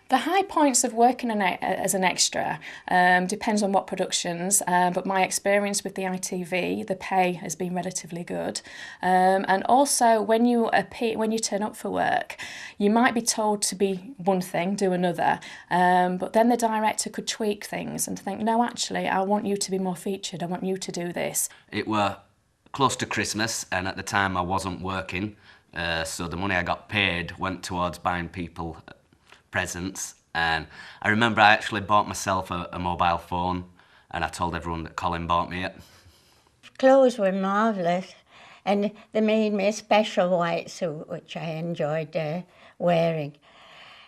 The high points of working as an extra depends on what productions, but my experience with the ITV, the pay has been relatively good. And also when you turn up for work, you might be told to be one thing, do another, but then the director could tweak things and think, no, actually, I want you to be more featured, I want you to do this. It were close to Christmas, and at the time I wasn't working, so the money I got paid went towards buying people presents, and I remember I actually bought myself a mobile phone, and I told everyone that Colin bought me it. Clothes were marvellous, and they made me a special white suit which I enjoyed wearing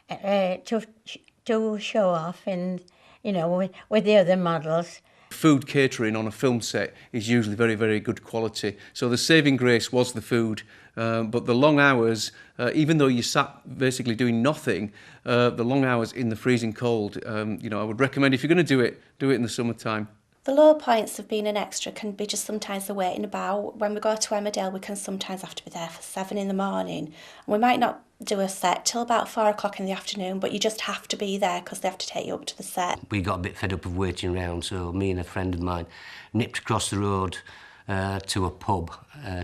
to show off, and you know, with the other models. Food catering on a film set is usually very, very good quality. So the saving grace was the food, but the long hours, even though you sat basically doing nothing, the long hours in the freezing cold, you know, I would recommend if you're going to do it in the summertime. The lower points of being an extra can be just sometimes the waiting about. When we go to Emmerdale, we can sometimes have to be there for 7 in the morning. And we might not do a set till about 4 o'clock in the afternoon, but you just have to be there because they have to take you up to the set. We got a bit fed up of waiting around, so me and a friend of mine nipped across the road to a pub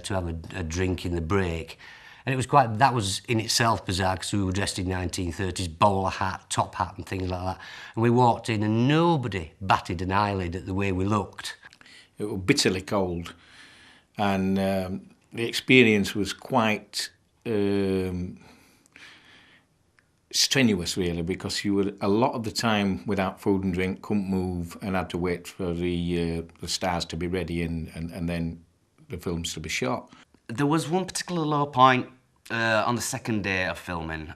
to have a drink in the break. And it was that was in itself bizarre because we were dressed in 1930s, bowler hat, top hat and things like that. And we walked in and nobody batted an eyelid at the way we looked. It was bitterly cold, and the experience was quite strenuous really, because you were a lot of the time without food and drink, couldn't move, and had to wait for the stars to be ready and then the films to be shot. There was one particular low point on the second day of filming.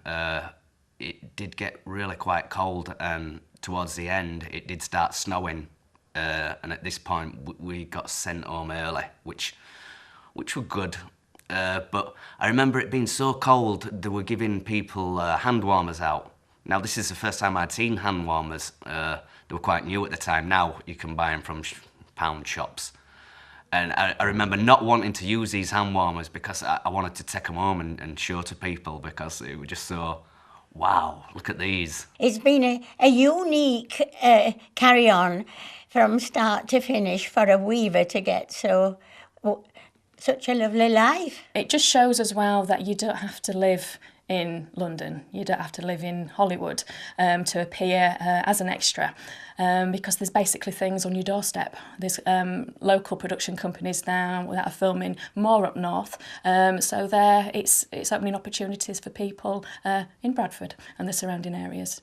It did get really quite cold, and towards the end it did start snowing, and at this point we got sent home early, which were good. But I remember it being so cold they were giving people hand warmers out. Now this is the first time I'd seen hand warmers. They were quite new at the time. Now you can buy them from pound shops. And I remember not wanting to use these hand warmers because I wanted to take them home and show to people, because it was just so, wow, look at these. It's been a unique carry-on from start to finish for a weaver to get such a lovely life. It just shows as well that you don't have to live in London, you don't have to live in Hollywood to appear as an extra, because there's basically things on your doorstep. There's local production companies now that are filming more up north, so it's opening opportunities for people in Bradford and the surrounding areas.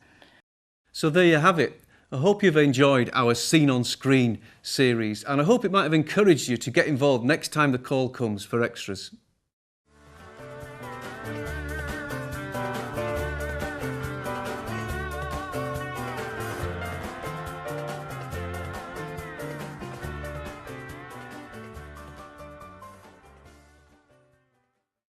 So there you have it. I hope you've enjoyed our Seen on Screen series, and I hope it might have encouraged you to get involved next time the call comes for extras.